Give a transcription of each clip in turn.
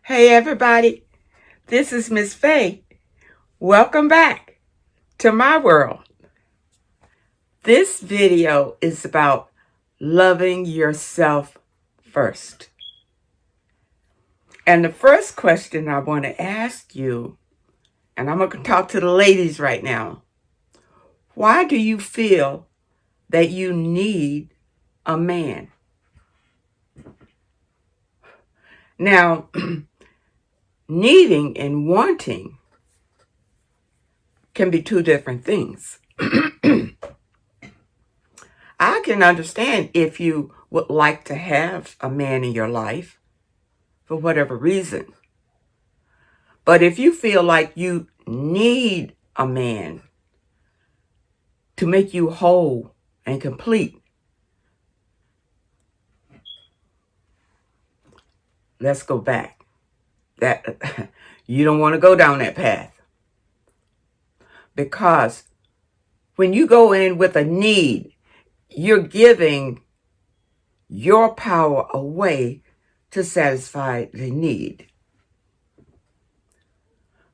Hey everybody, this is Miss Faye. Welcome back to my world. This video is about loving yourself first. And the first question I want to ask you, and I'm going to talk to the ladies right now. Why do you feel that you need a man? Now, needing and wanting can be two different things. I can understand if you would like to have a man in your life for whatever reason. But if you feel like you need a man to make you whole and complete, let's go back. That you don't want to go down that path. Because when you go in with a need, you're giving your power away to satisfy the need.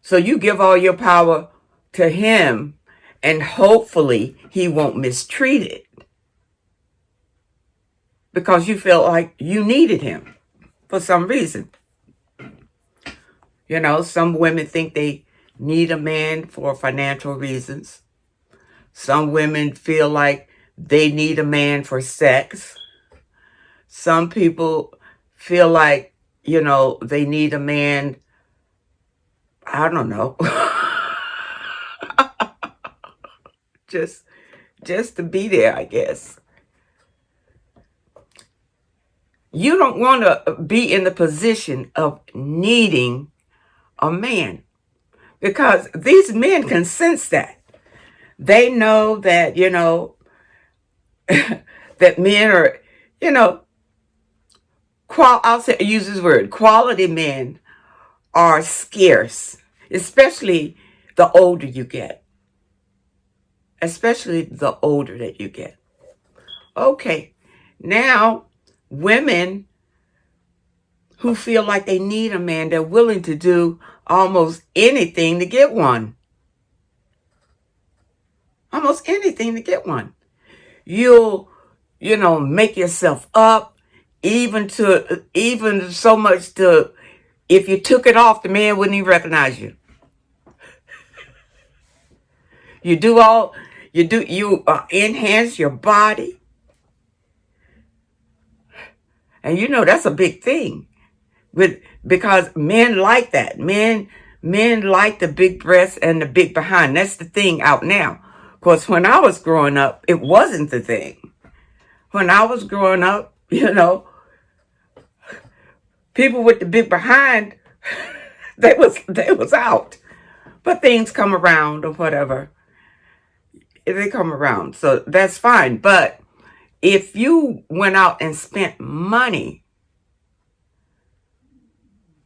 So you give all your power to him, and hopefully he won't mistreat it because you feel like you needed him for some reason. You know, some women think they need a man for financial reasons. Some women feel like they need a man for sex. Some people feel like, they need a man, I don't know, just to be there, I guess. You don't want to be in the position of needing a man, because these men can sense that. They know that, that men are, I'll use this word, quality men are scarce, especially the older you get. Especially the older that you get. Okay, now women who feel like they need a man, they're willing to do almost anything to get one. Almost anything to get one. You'll, make yourself up, even so much to, if you took it off, the man wouldn't even recognize you. You enhance your body. And that's a big thing. Because men like that. Men like the big breasts and the big behind. That's the thing out now. Of course, when I was growing up, it wasn't the thing. When I was growing up, people with the big behind, they was out. But things come around or whatever. They come around. So that's fine. But if you went out and spent money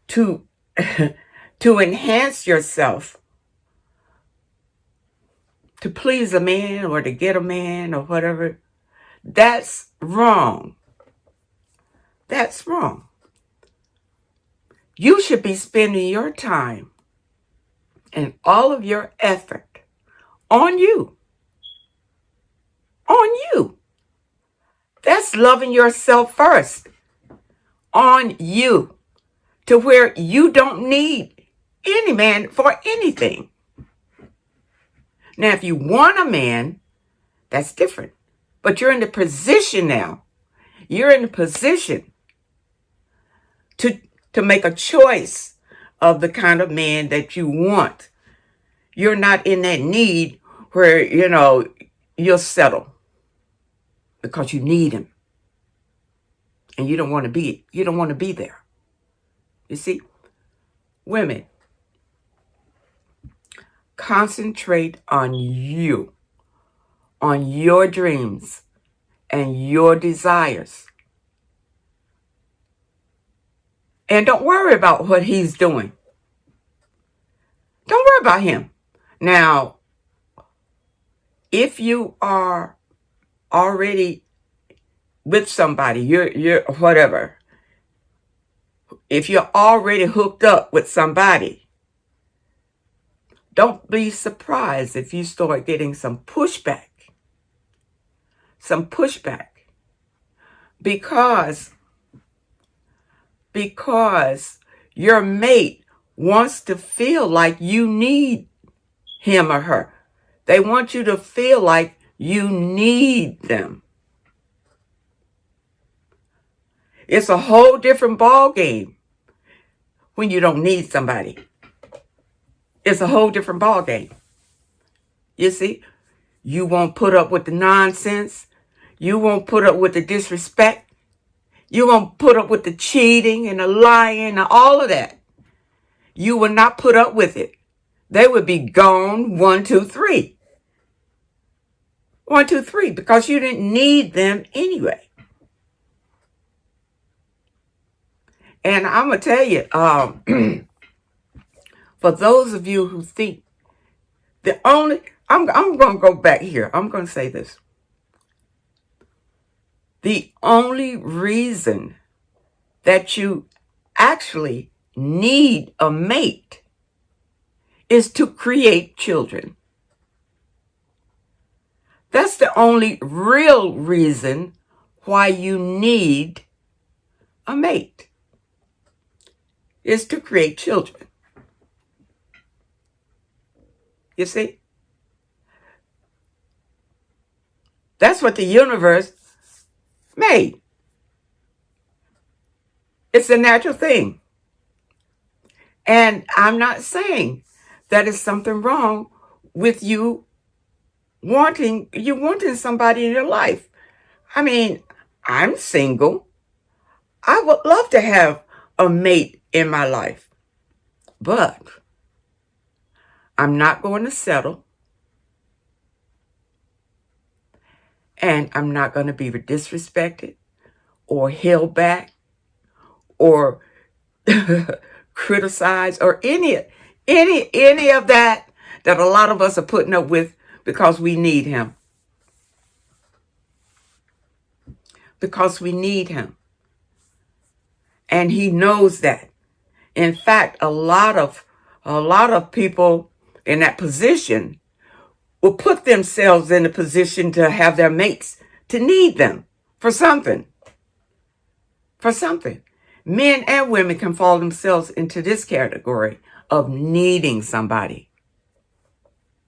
to enhance yourself, to please a man or to get a man or whatever, that's wrong. That's wrong. You should be spending your time and all of your effort on you. On you. That's loving yourself first. On you. To where you don't need any man for anything. Now, if you want a man, that's different. But you're in the position now. You're in the position to make a choice of the kind of man that you want. You're not in that need where, you'll settle because you need him. And you don't want to be there. You see, women, concentrate on you, on your dreams and your desires. And don't worry about what he's doing. Don't worry about him. Now, if you are already with somebody, you're whatever, if you're already hooked up with somebody, don't be surprised if you start getting some pushback. Some pushback. Because your mate wants to feel like you need him or her. They want you to feel like you need them. It's a whole different ball game when you don't need somebody. It's a whole different ball game. You see, you won't put up with the nonsense. You won't put up with the disrespect. You won't put up with the cheating and the lying and all of that. You will not put up with it. They would be gone 1, 2, 3. 1, 2, 3, because you didn't need them anyway. And I'm going to tell you, for those of you who think I'm going to go back here. I'm going to say this. The only reason that you actually need a mate is to create children. That's the only real reason why you need a mate, is to create children. You see? That's what the universe made. It's a natural thing. And I'm not saying that is something wrong with you wanting somebody in your life. I mean, I'm single. I would love to have a mate in my life. But I'm not going to settle. And I'm not going to be disrespected or held back or criticized or any of that a lot of us are putting up with because we need him. Because we need him. And he knows that. In fact, a lot of people in that position will put themselves in a position to have their mates to need them for something. For something. Men and women can fall themselves into this category of needing somebody.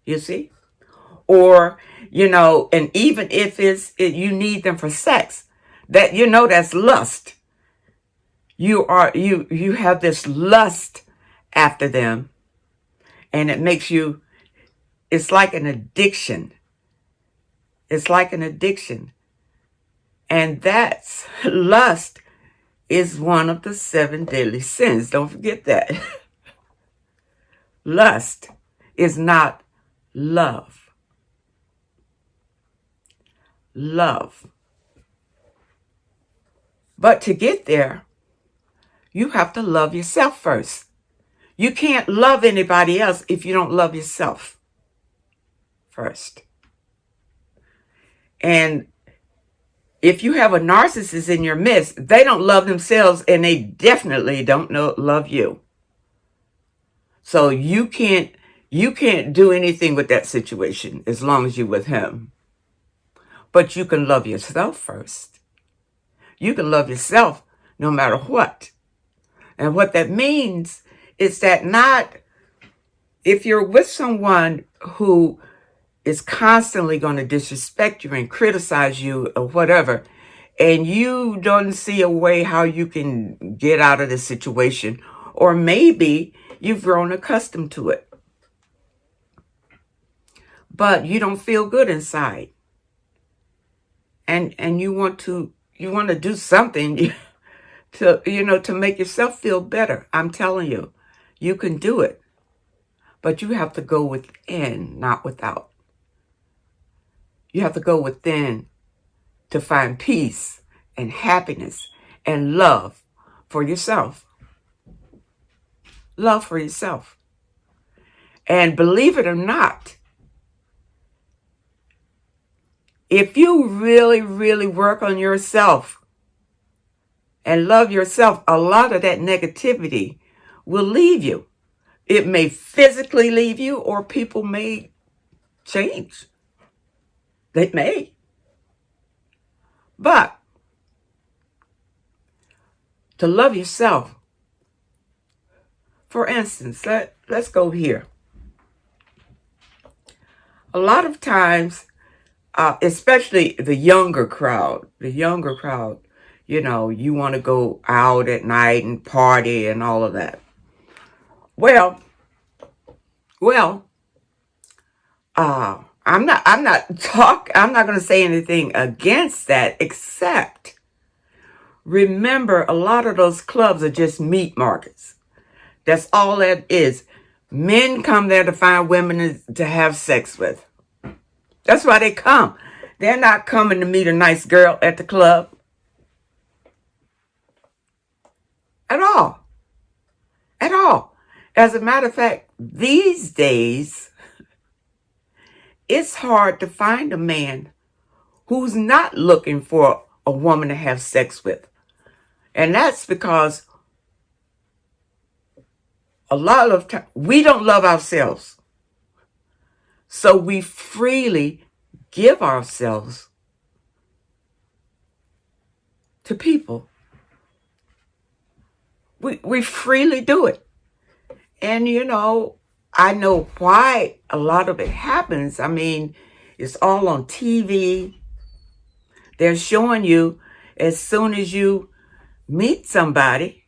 You see? Or, and even if you need them for sex, that that's lust. You have this lust after them, and it makes you, it's like an addiction. It's like an addiction. And that's lust is one of the 7 deadly sins. Don't forget that. Lust is not love. Love. But to get there, you have to love yourself first. You can't love anybody else if you don't love yourself first. And if you have a narcissist in your midst, they don't love themselves and they definitely don't love you. So you can't do anything with that situation as long as you're with him. But you can love yourself first. You can love yourself no matter what. And what that means is that not if you're with someone who is constantly going to disrespect you and criticize you or whatever, and you don't see a way how you can get out of the situation, or maybe you've grown accustomed to it, but you don't feel good inside, and you want to do something to make yourself feel better. I'm telling you, you can do it, but you have to go within, not without. You have to go within to find peace and happiness and love for yourself. Love for yourself. And believe it or not, if you really, really work on yourself and love yourself, a lot of that negativity will leave you. It may physically leave you, or people may change. They may. But to love yourself, for instance, let's go here. A lot of times, especially the younger crowd, you want to go out at night and party and all of that. Well, I'm not going to say anything against that, except remember, a lot of those clubs are just meat markets. That's all that is. Men come there to find women to have sex with. That's why they come. They're not coming to meet a nice girl at the club. At all. At all. As a matter of fact, these days, it's hard to find a man who's not looking for a woman to have sex with. And that's because a lot of times we don't love ourselves. So we freely give ourselves to people. We freely do it. And, I know why a lot of it happens. I mean, it's all on TV. They're showing you as soon as you meet somebody,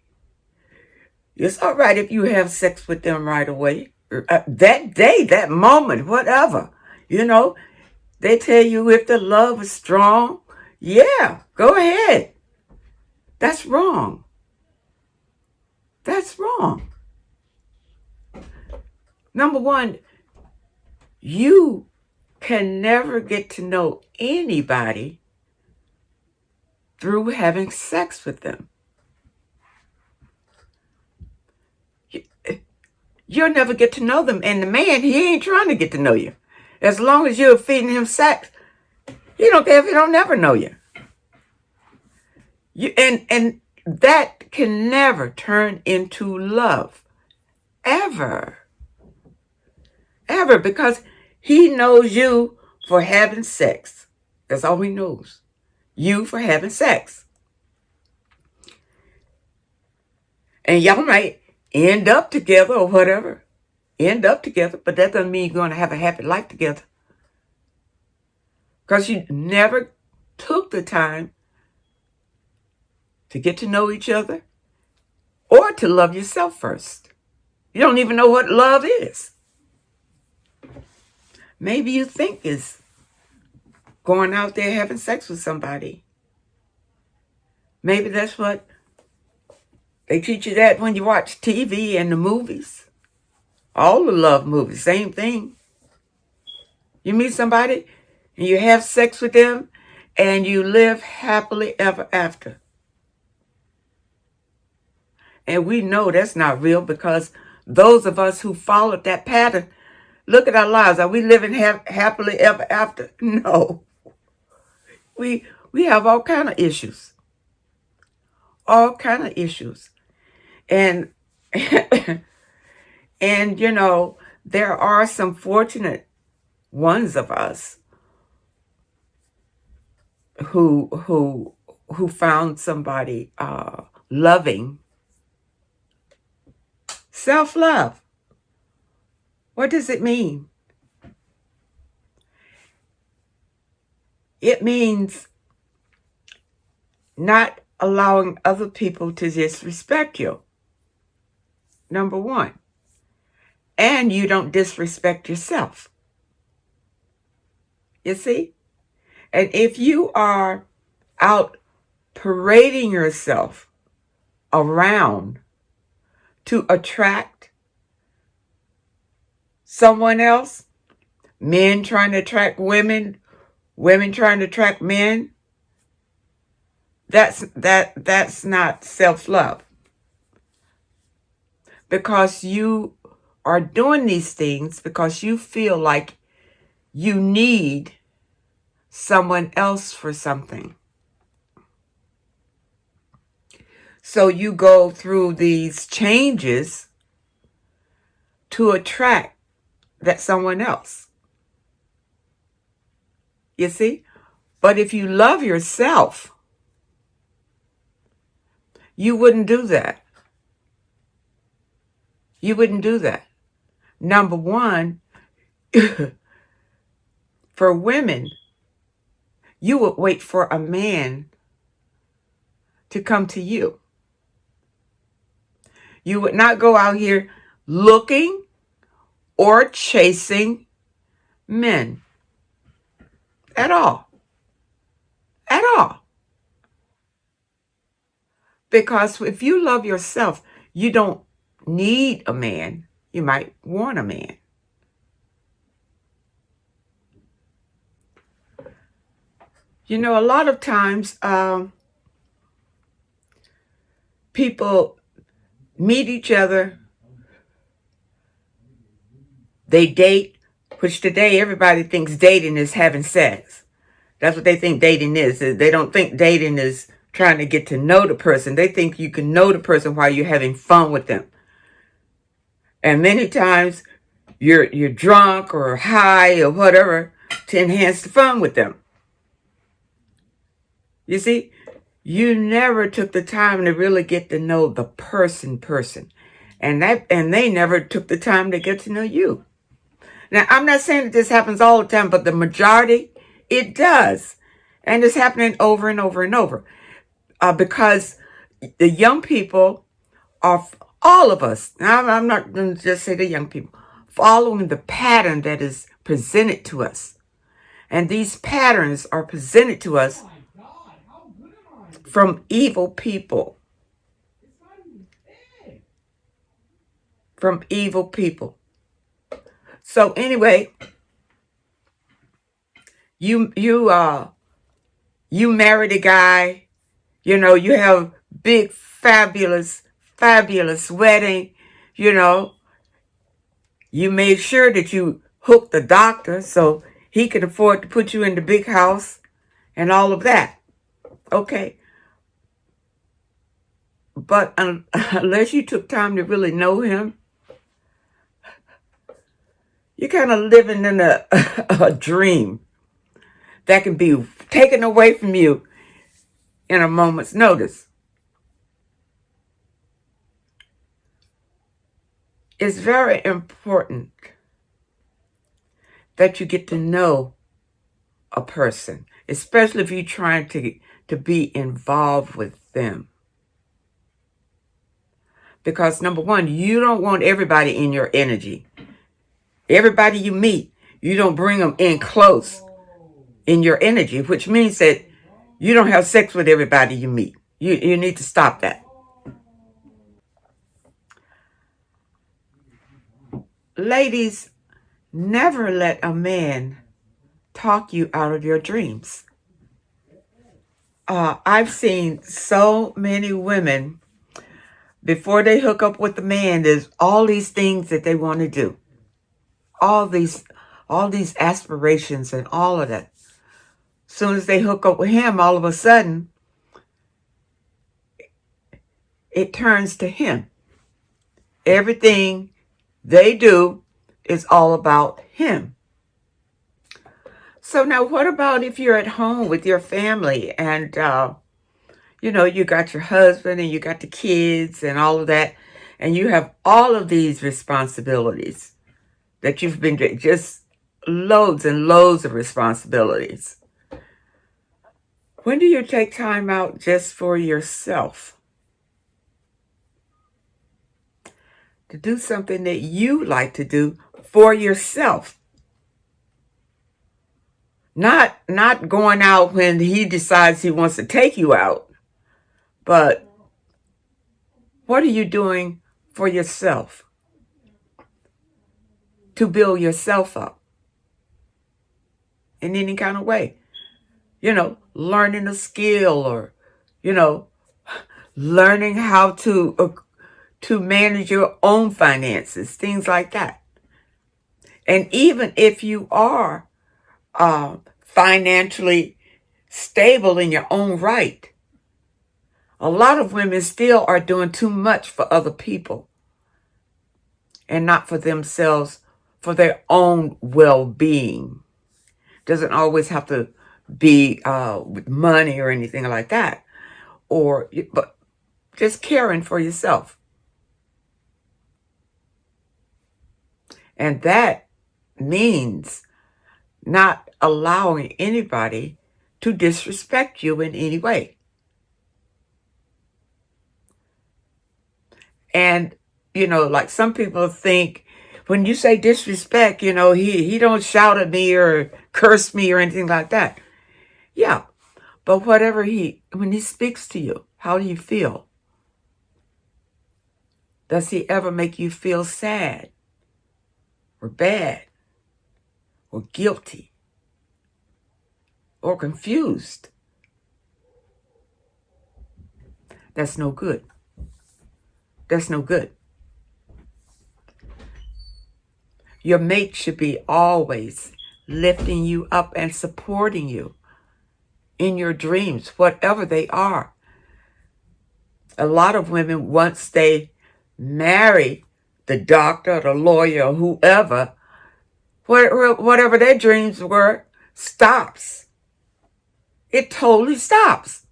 it's all right if you have sex with them right away. That day, that moment, whatever. They tell you if the love is strong, yeah, go ahead. That's wrong. That's wrong. Number one, you can never get to know anybody through having sex with them. You'll never get to know them. And the man, he ain't trying to get to know you. As long as you're feeding him sex, he don't care if he don't never know you. And that can never turn into love. Ever. Ever. Because he knows you for having sex. That's all he knows. You for having sex. And y'all might end up together or whatever. End up together. But that doesn't mean you're going to have a happy life together. Because you never took the time to get to know each other or to love yourself first. You don't even know what love is. Maybe you think it's going out there having sex with somebody. Maybe that's what they teach you that when you watch TV and the movies. All the love movies, same thing. You meet somebody and you have sex with them and you live happily ever after. And we know that's not real because those of us who followed that pattern, look at our lives. Are we living happily ever after? No. We have all kind of issues. All kind of issues. And, and there are some fortunate ones of us who found somebody loving. Self-love. What does it mean? It means not allowing other people to disrespect you. Number one. And you don't disrespect yourself. You see? And if you are out parading yourself around to attract someone else, men trying to attract women, women trying to attract men, that's not self-love. Because you are doing these things because you feel like you need someone else for something. So you go through these changes to attract that someone else. You see? But if you love yourself, you wouldn't do that. You wouldn't do that. Number one, for women, you would wait for a man to come to you. You would not go out here looking or chasing men at all. At all. Because if you love yourself, you don't need a man. You might want a man. You know, a lot of times people meet each other, they date, which today everybody thinks dating is having sex. That's what they think dating is. They don't think dating is trying to get to know the person. They think you can know the person while you're having fun with them. And many times you're drunk or high or whatever to enhance the fun with them. You see, you never took the time to really get to know the person. And they never took the time to get to know you. Now, I'm not saying that this happens all the time, but the majority, it does. And it's happening over and over and over. Because the young people are, all of us, now I'm not going to just say the young people, following the pattern that is presented to us. And these patterns are presented to us from evil people. From evil people. So anyway, you married a guy, you know, you have big, fabulous wedding, you know. You made sure that you hooked the doctor so he could afford to put you in the big house and all of that. Okay. But unless you took time to really know him, you're kind of living in a dream that can be taken away from you in a moment's notice. It's very important that you get to know a person, especially if you're trying to be involved with them. Because number one, you don't want everybody in your energy. Everybody you meet, you don't bring them in close in your energy, which means that you don't have sex with everybody you meet. You need to stop that. Ladies, never let a man talk you out of your dreams. I've seen so many women, before they hook up with the man, there's all these things that they want to do. All these aspirations and all of that. As soon as they hook up with him, all of a sudden, it turns to him. Everything they do is all about him. So now what about if you're at home with your family and, you know, you got your husband and you got the kids and all of that, and you have all of these responsibilities that you've been doing, just loads and loads of responsibilities. When do you take time out just for yourself? To do something that you like to do for yourself. Not going out when he decides he wants to take you out. But what are you doing for yourself? To build yourself up in any kind of way. You know, learning a skill or, you know, learning how to manage your own finances, things like that. And even if you are financially stable in your own right, A lot of women still are doing too much for other people and not for themselves, for their own well-being. Doesn't always have to be with money or anything like that, but just caring for yourself. And that means not allowing anybody to disrespect you in any way. And, like some people think when you say disrespect, he don't shout at me or curse me or anything like that. Yeah. But when he speaks to you, how do you feel? Does he ever make you feel sad or bad or guilty or confused? That's no good. That's no good. Your mate should be always lifting you up and supporting you in your dreams, whatever they are. A lot of women, once they marry the doctor, the lawyer, or whoever, whatever their dreams were, stops. It totally stops.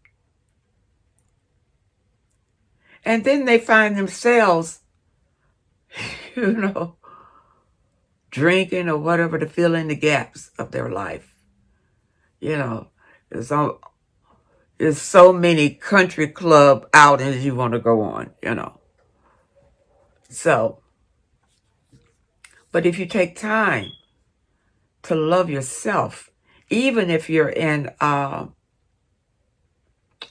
And then they find themselves, drinking or whatever to fill in the gaps of their life. There's so many country club outings you want to go on, So, but if you take time to love yourself, even if you're in an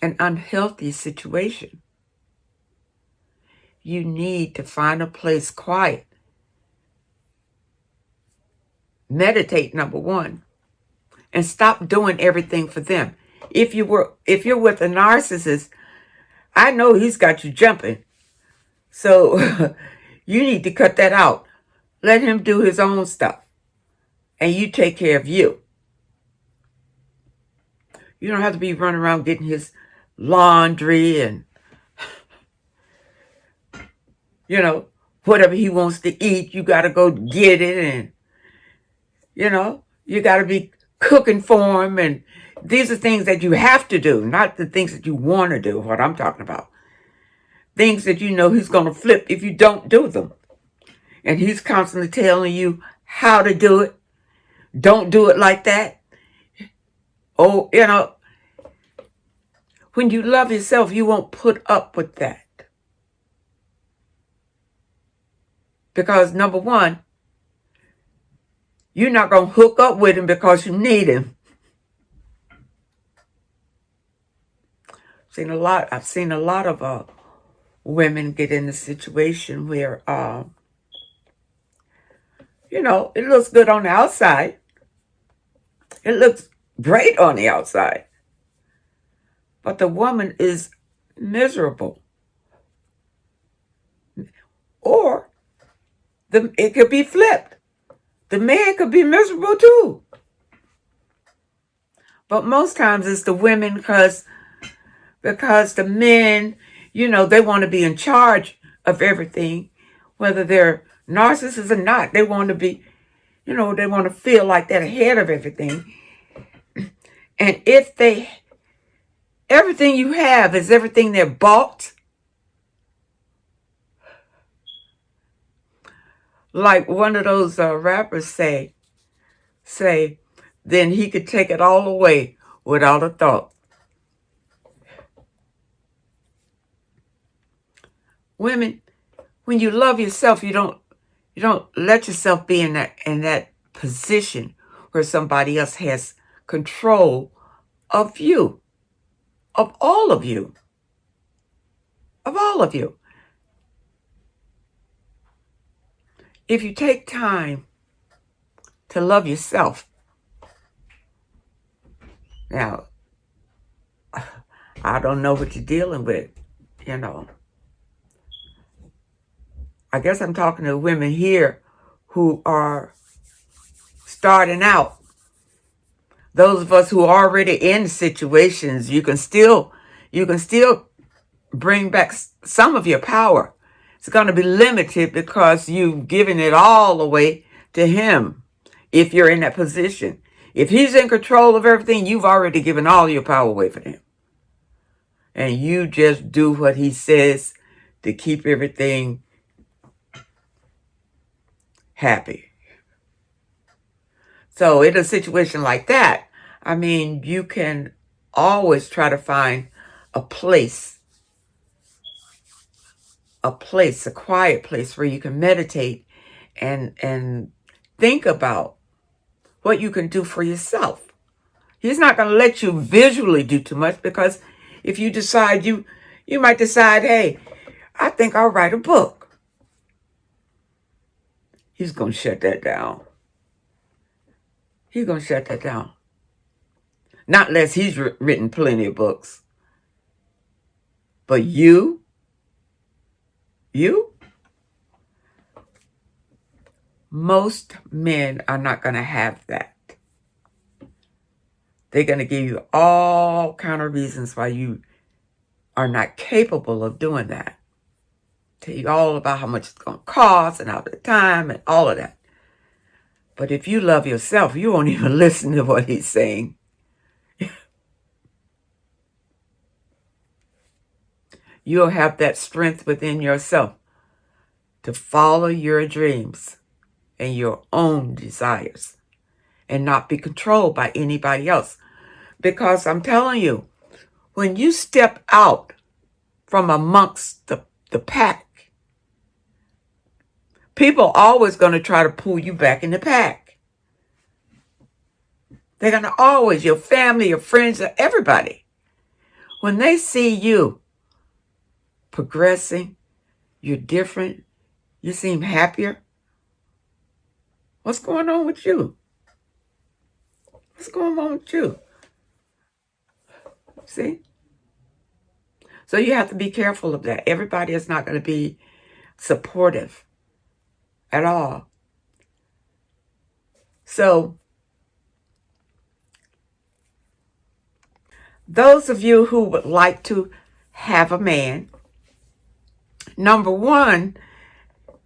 unhealthy situation, you need to find a place quiet. Meditate, number one, and stop doing everything for them. If you're with a narcissist, I know he's got you jumping. So you need to cut that out. Let him do his own stuff. And you take care of you. You don't have to be running around getting his laundry and, whatever he wants to eat, you got to go get it. And, you got to be cooking for him. And these are things that you have to do, not the things that you want to do, what I'm talking about. Things that he's going to flip if you don't do them. And he's constantly telling you how to do it. Don't do it like that. Oh, when you love yourself, you won't put up with that. Because number one, you're not going to hook up with him because you need him. I've seen a lot of women get in a situation where, it looks good on the outside. It looks great on the outside. But the woman is miserable. Or it could be flipped. The man could be miserable too. But most times it's the women because the men, they want to be in charge of everything, whether they're narcissists or not. They want to be, they want to feel like they're ahead of everything. And if everything you have is everything they're bought, like one of those rappers say, then he could take it all away without a thought. Women, when you love yourself, you don't let yourself be in that position where somebody else has control of you, of all of you, of all of you. If you take time to love yourself, now, I don't know what you're dealing with, I guess I'm talking to women here who are starting out. Those of us who are already in situations, you can still bring back some of your power. It's going to be limited because you've given it all away to him. If you're in that position, if he's in control of everything, you've already given all your power away for him. And you just do what he says to keep everything happy. So in a situation like that, I mean, you can always try to find a place, a quiet place where you can meditate and think about what you can do for yourself. He's not going to let you visually do too much, because if you decide, you might decide, hey, I think I'll write a book. He's going to shut that down. He's going to shut that down. Not unless he's written plenty of books. But you, most men are not going to have that. They're going to give you all kind of reasons why you are not capable of doing that. Tell you all about how much it's going to cost and all the time and all of that. But if you love yourself, you won't even listen to what he's saying. You'll have that strength within yourself to follow your dreams and your own desires and not be controlled by anybody else. Because I'm telling you, when you step out from amongst the pack, people are always going to try to pull you back in the pack. They're going to always, your family, your friends, everybody. When they see you progressing, you're different, you seem happier, what's going on with you? What's going on with you? See? So you have to be careful of that. Everybody is not going to be supportive at all. So those of you who would like to have a man, number one,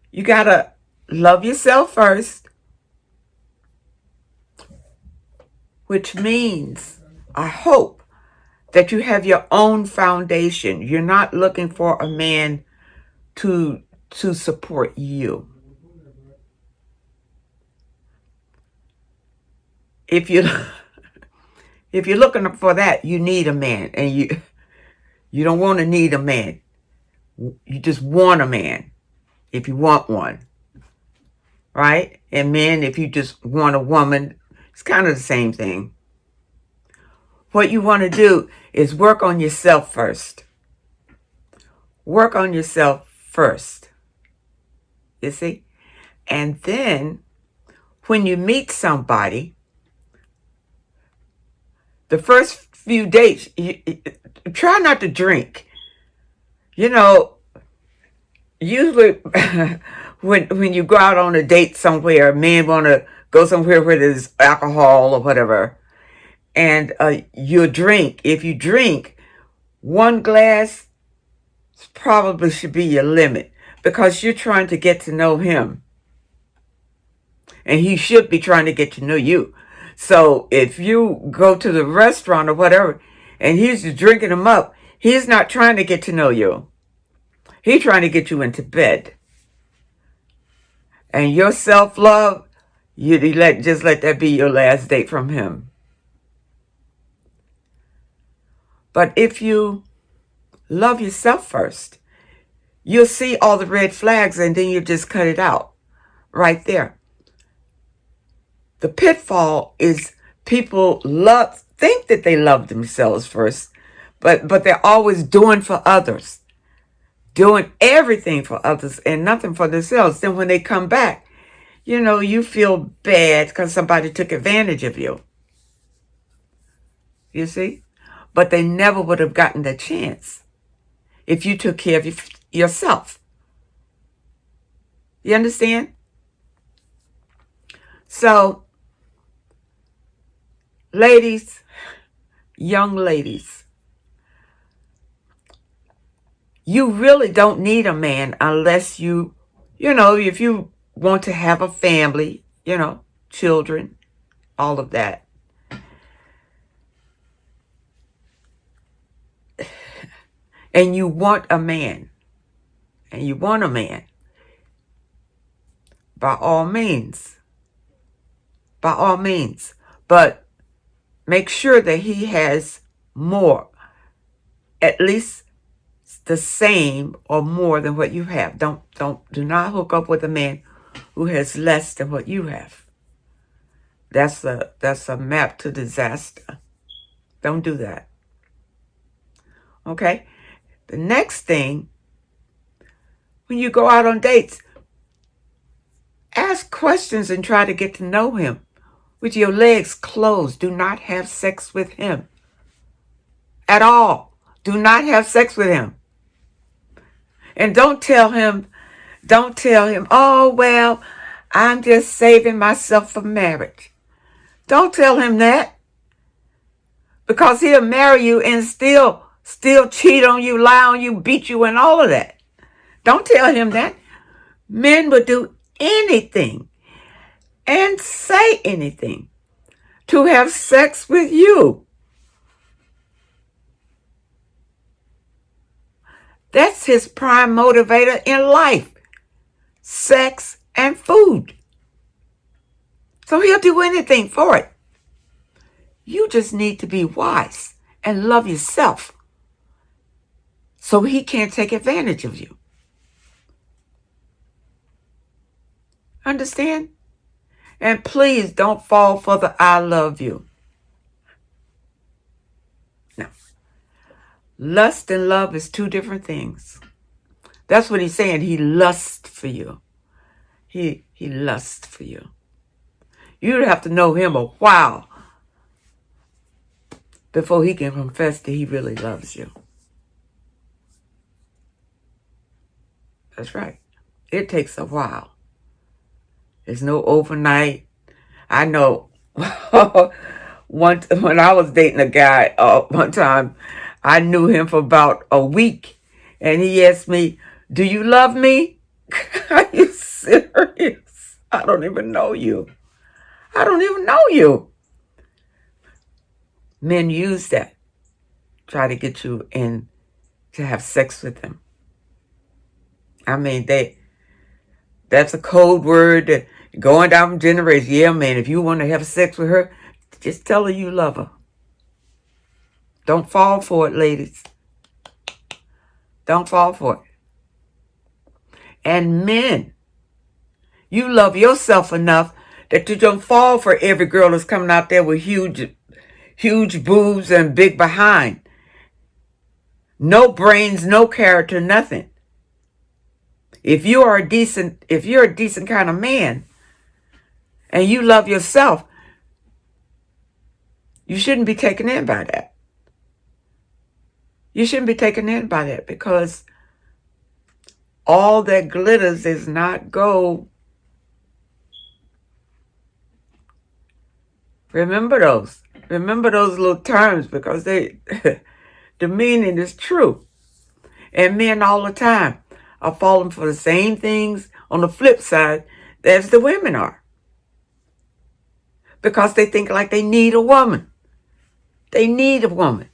you got to love yourself first, which means, I hope, that you have your own foundation. You're not looking for a man to support you. If you're looking for that, you need a man, and you don't want to need a man. You just want a man if you want one, right? And men, if you just want a woman, it's kind of the same thing. What you want to do is work on yourself first. Work on yourself first. You see? And then when you meet somebody, the first few dates, you try not to drink. You know, usually when you go out on a date somewhere, men want to go somewhere where there's alcohol or whatever, and you drink. If you drink, one glass probably should be your limit, because you're trying to get to know him, and he should be trying to get to know you. So if you go to the restaurant or whatever, and he's just drinking them up, he's not trying to get to know you. He's trying to get you into bed. And your self-love, just let that be your last date from him. But if you love yourself first, you'll see all the red flags, and then you just cut it out right there. The pitfall is people think that they love themselves first, but they're always doing for others, doing everything for others and nothing for themselves. Then when they come back, you feel bad because somebody took advantage of you. You see? But they never would have gotten the chance if you took care of yourself. You understand? So, ladies, young ladies, You really don't need a man unless if you want to have a family, children, all of that. And you want a man. By all means. By all means. But make sure that he has more. At least the same or more than what you have. Do not hook up with a man who has less than what you have. That's a map to disaster. Don't do that. Okay? The next thing, when you go out on dates, ask questions and try to get to know him. With your legs closed, do not have sex with him. At all. Do not have sex with him. And don't tell him, oh, well, I'm just saving myself for marriage. Don't tell him that. Because he'll marry you and still cheat on you, lie on you, beat you, and all of that. Don't tell him that. Men would do anything and say anything to have sex with you. That's his prime motivator in life. Sex and food. So he'll do anything for it. You just need to be wise and love yourself so he can't take advantage of you. Understand? And please don't fall for the I love you. No. Lust and love is two different things. That's what he's saying. He lusts for you. He lusts for you. You'd have to know him a while before he can confess that he really loves you. That's right. It takes a while. There's no overnight. I know when I was dating a guy one time, I knew him for about a week. And he asked me, do you love me? Are you serious? I don't even know you. I don't even know you. Men use that. Try to get you in to have sex with them. I mean, that's a code word that going down from generations. Yeah, man, if you want to have sex with her, just tell her you love her. Don't fall for it, ladies. Don't fall for it. And men, you love yourself enough that you don't fall for every girl that's coming out there with huge boobs and big behind. No brains, no character, nothing. If you're a decent kind of man and you love yourself, you shouldn't be taken in by that. You shouldn't be taken in by that because all that glitters is not gold. Remember those little terms because the meaning is true. And men all the time are falling for the same things on the flip side as the women are. Because they think like they need a woman. They need a woman.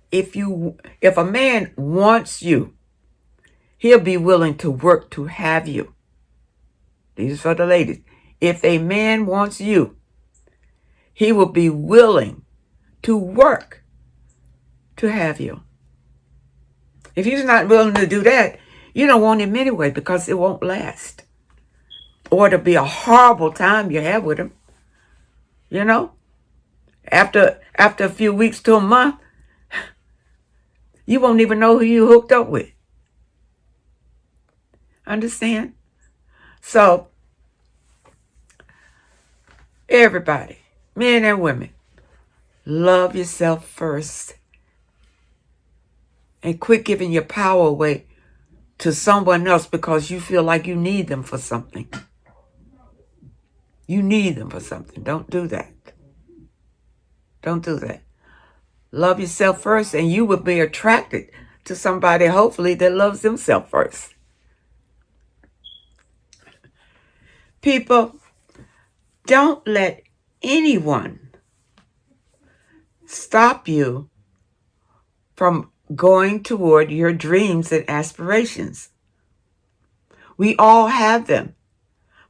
If a man wants you, he'll be willing to work to have you. These are for the ladies. If a man wants you, he will be willing to work to have you. If he's not willing to do that, you don't want him anyway because it won't last. Or it'll be a horrible time you have with him. You know? After a few weeks to a month, you won't even know who you hooked up with. Understand? So, everybody, men and women, love yourself first. And quit giving your power away to someone else because you feel like you need them for something. You need them for something. Don't do that. Don't do that. Love yourself first and you will be attracted to somebody, hopefully, that loves themselves first. People, don't let anyone stop you from going toward your dreams and aspirations. We all have them,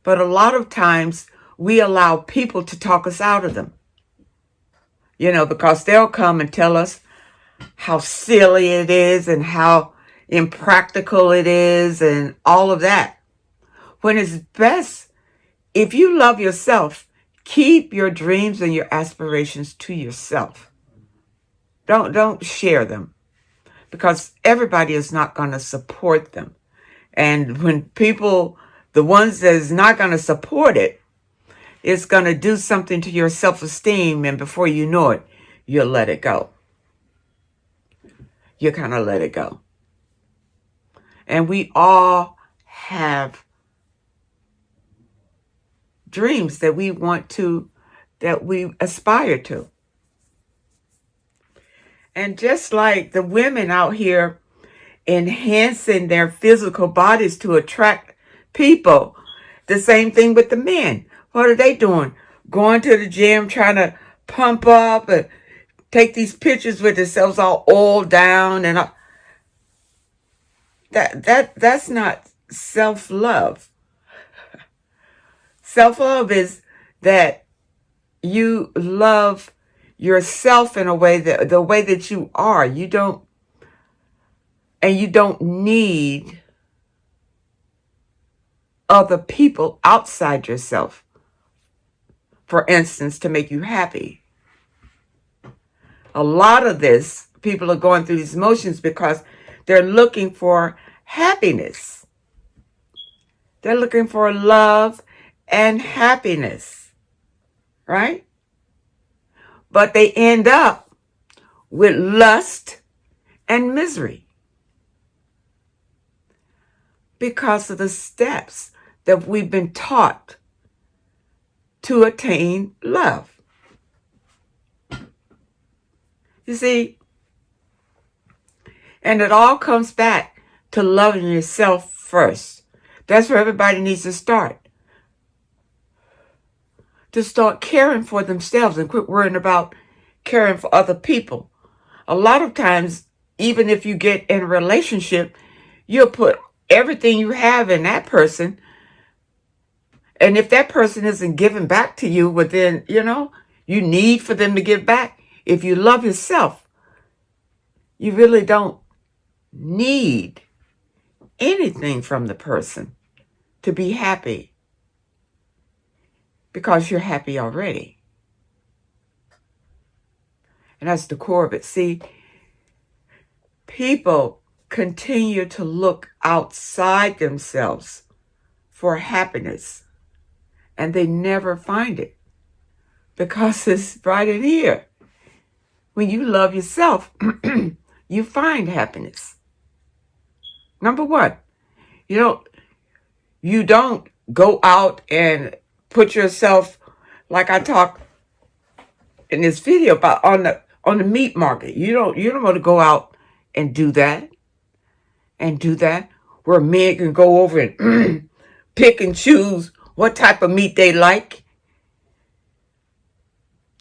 but a lot of times we allow people to talk us out of them. Because they'll come and tell us how silly it is and how impractical it is and all of that. When it's best, if you love yourself, keep your dreams and your aspirations to yourself. Don't share them, because everybody is not going to support them. And when people, the ones that is not going to support it, it's going to do something to your self-esteem, and before you know it, you'll let it go. You kind of let it go. And we all have dreams that we aspire to. And just like the women out here enhancing their physical bodies to attract people, the same thing with the men. What are they doing? Going to the gym, trying to pump up and take these pictures with themselves all oiled down, and all. That's not self-love. Self-love is that you love yourself in a way that the way that you are. You don't need other people outside yourself, for instance, to make you happy. A lot of this, people are going through these motions because they're looking for happiness. They're looking for love and happiness, right? But they end up with lust and misery because of the steps that we've been taught to attain love. You see, and it all comes back to loving yourself first. That's where everybody needs to start. To start caring for themselves and quit worrying about caring for other people. A lot of times, even if you get in a relationship, you'll put everything you have in that person. And if that person isn't giving back to you, well then, you need for them to give back. If you love yourself, you really don't need anything from the person to be happy, because you're happy already. And that's the core of it. See, people continue to look outside themselves for happiness, and they never find it because it's right in here. When you love yourself, you find happiness. Number one, you don't go out and put yourself, like I talked in this video about, on the meat market. You don't want to go out and do that, where men can go over and pick and choose what type of meat they like.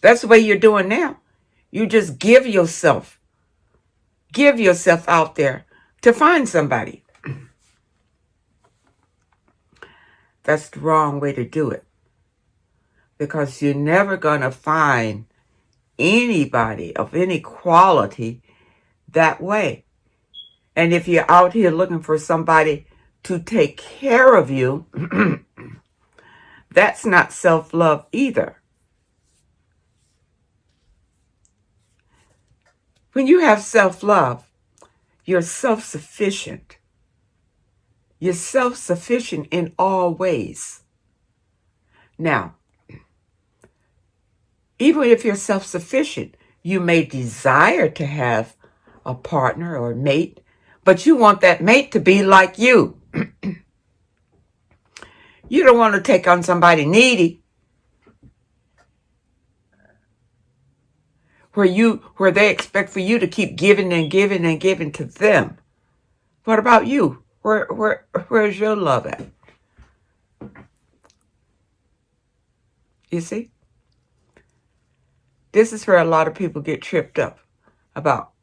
That's the way you're doing now. You just give yourself out there to find somebody. That's the wrong way to do it, because you're never going to find anybody of any quality that way. And if you're out here looking for somebody to take care of you, that's not self-love either. When you have self-love, you're self-sufficient. You're self-sufficient in all ways. Now, even if you're self-sufficient, you may desire to have a partner or a mate, but you want that mate to be like you. You don't want to take on somebody needy. where they expect for you to keep giving and giving and giving to them. What about you? Where's your love at? You see? This is where a lot of people get tripped up about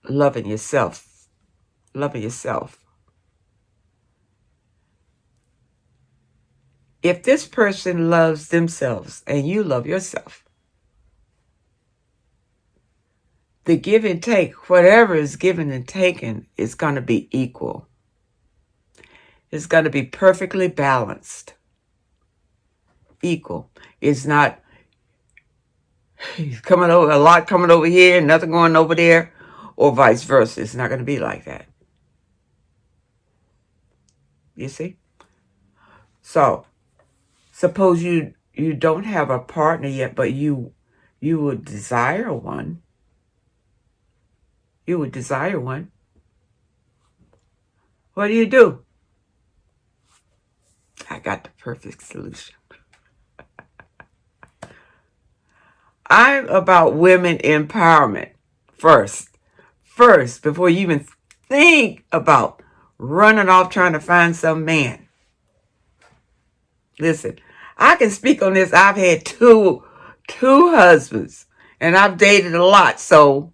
loving yourself. Loving yourself. If this person loves themselves and you love yourself, the give and take, whatever is given and taken, is going to be equal. It's going to be perfectly balanced. Equal. It's not coming over, a lot coming over here, nothing going over there, or vice versa. It's not going to be like that. You see? So, suppose you don't have a partner yet, but you would desire one. You would desire one. What do? I got the perfect solution. I'm about women empowerment first, before you even think about running off trying to find some man. Listen, I can speak on this. I've had two husbands, and I've dated a lot, so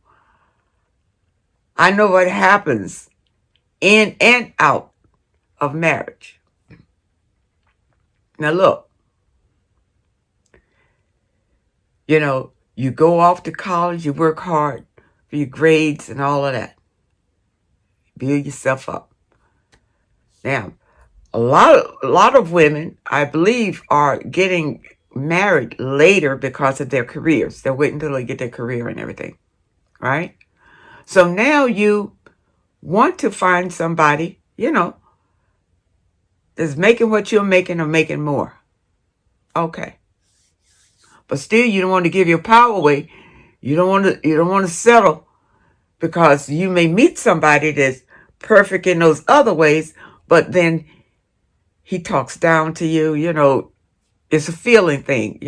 I know what happens in and out of marriage. Now look, you go off to college, you work hard for your grades and all of that. Build yourself up. Now, a lot of women, I believe, are getting married later because of their careers. They're waiting until they get their career and everything, right? So now you want to find somebody, that's making what you're making or making more. Okay. But still, you don't want to give your power away. You don't want to settle, because you may meet somebody that's perfect in those other ways, but then he talks down to you. It's a feeling thing.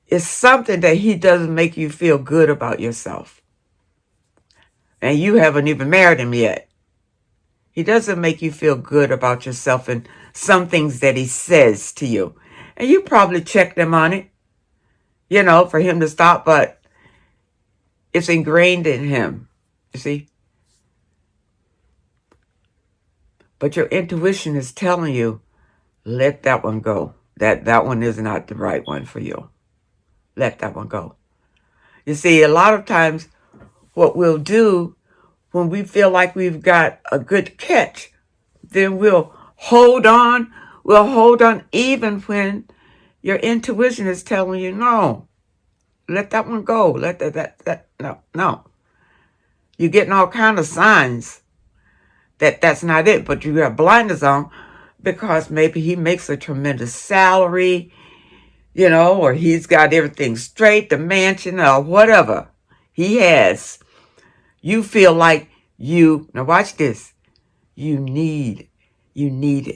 It's something that he doesn't make you feel good about yourself, and you haven't even married him yet. He doesn't make you feel good about yourself and some things that he says to you. And you probably checked him on it, for him to stop, but it's ingrained in him, you see. But your intuition is telling you, let that one go. That one is not the right one for you. Let that one go. You see, a lot of times what we'll do when we feel like we've got a good catch, then we'll hold on. We'll hold on even when your intuition is telling you, no, let that one go. Let that no. You're getting all kind of signs that that's not it, but you have blinders on because maybe he makes a tremendous salary, or he's got everything straight, the mansion or whatever he has. You feel like now watch this, you need it. You need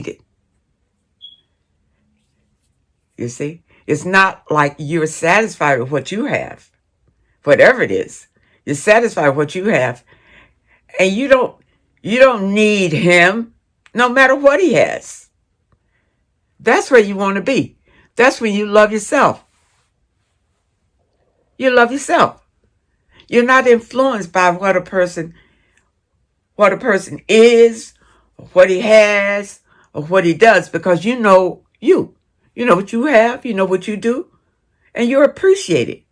it. You see? It's not like you're satisfied with what you have. Whatever it is, you're satisfied with what you have. And you don't need him no matter what he has. That's where you want to be. That's when you love yourself. You love yourself. You're not influenced by what a person is, or what he has, or what he does, because you know you. You know what you have, you know what you do, and you appreciate it.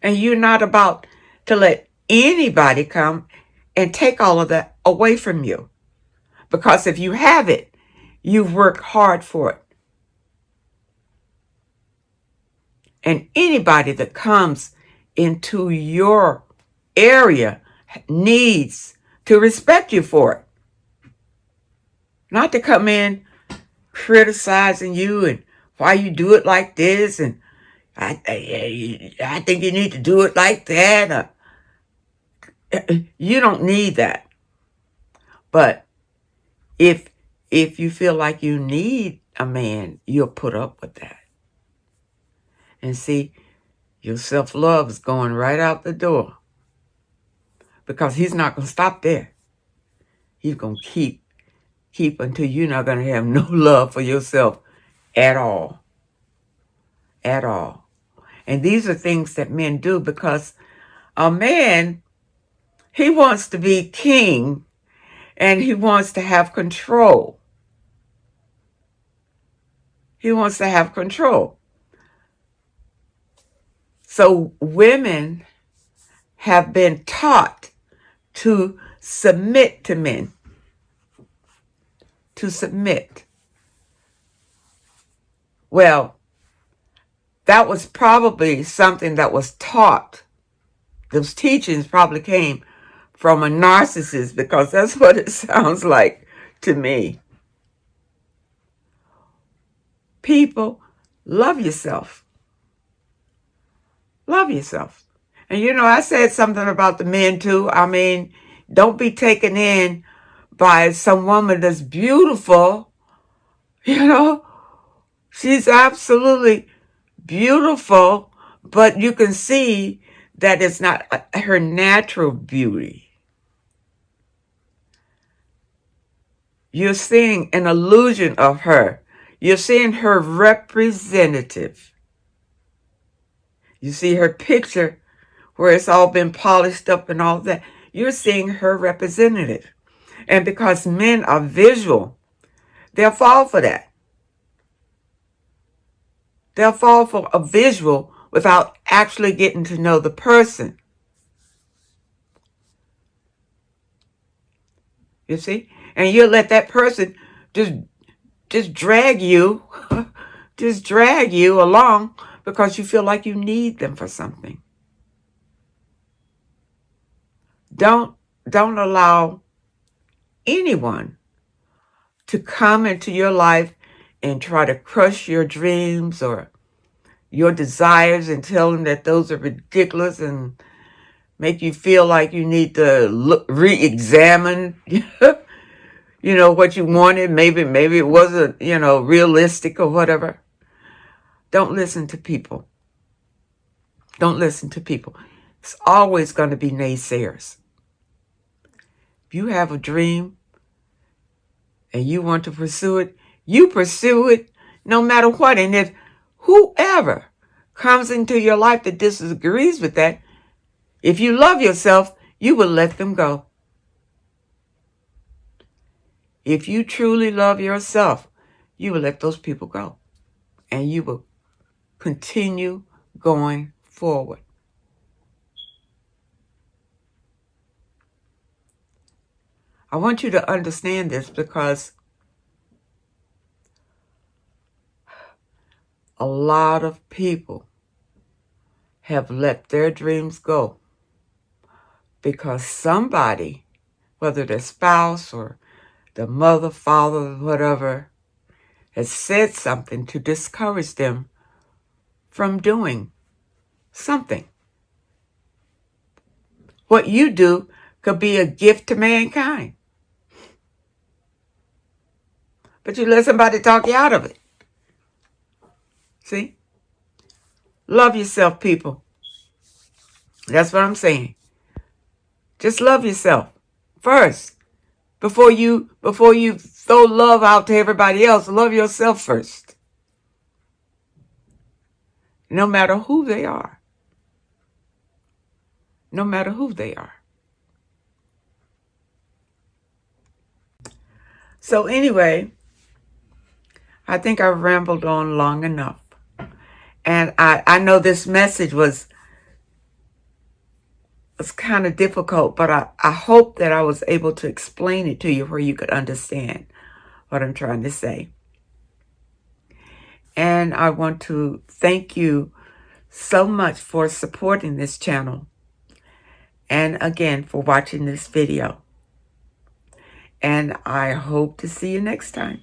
And you're not about to let anybody come and take all of that away from you. Because if you have it, you've worked hard for it. And anybody that comes into your area needs to respect you for it. Not to come in criticizing you and why you do it like this, and I think you need to do it like that. You don't need that. But if you feel like you need a man, you'll put up with that. And see, your self-love is going right out the door. Because he's not going to stop there. He's going to keep until you're not going to have no love for yourself at all. At all. And these are things that men do, because a man, he wants to be king and he wants to have control. He wants to have control. So women have been taught to submit to men. To submit. Well, that was probably something that was taught. Those teachings probably came from a narcissist, because that's what it sounds like to me. People, love yourself. Love yourself. And you know, I said something about the men too. I mean, don't be taken in by some woman that's beautiful. You know, she's absolutely beautiful, but you can see that it's not her natural beauty. You're seeing an illusion of her. You're seeing her representative. You see her picture where it's all been polished up and all that. You're seeing her representative. And because men are visual, they'll fall for that. They'll fall for a visual without actually getting to know the person. You see? And you'll let that person just drag you, just drag you along because you feel like you need them for something. Don't allow anyone to come into your life and try to crush your dreams or your desires and tell them that those are ridiculous and make you feel like you need to re-examine, you know, what you wanted. Maybe it wasn't, you know, realistic or whatever. Don't listen to people. Don't listen to people. It's always going to be naysayers. If you have a dream and you want to pursue it, you pursue it no matter what. And if whoever comes into your life that disagrees with that, if you love yourself, you will let them go. If you truly love yourself, you will let those people go. And you will continue going forward. I want you to understand this, because a lot of people have let their dreams go because somebody, whether their spouse or the mother, father, whatever, has said something to discourage them from doing something. What you do could be a gift to mankind. But you let somebody talk you out of it. See? Love yourself, people. That's what I'm saying. Just love yourself first. Before you throw love out to everybody else, love yourself first. No matter who they are. No matter who they are. So anyway, I think I've rambled on long enough. And I know this message was kind of difficult, but I hope that I was able to explain it to you where you could understand what I'm trying to say. And I want to thank you so much for supporting this channel. And again, for watching this video. And I hope to see you next time.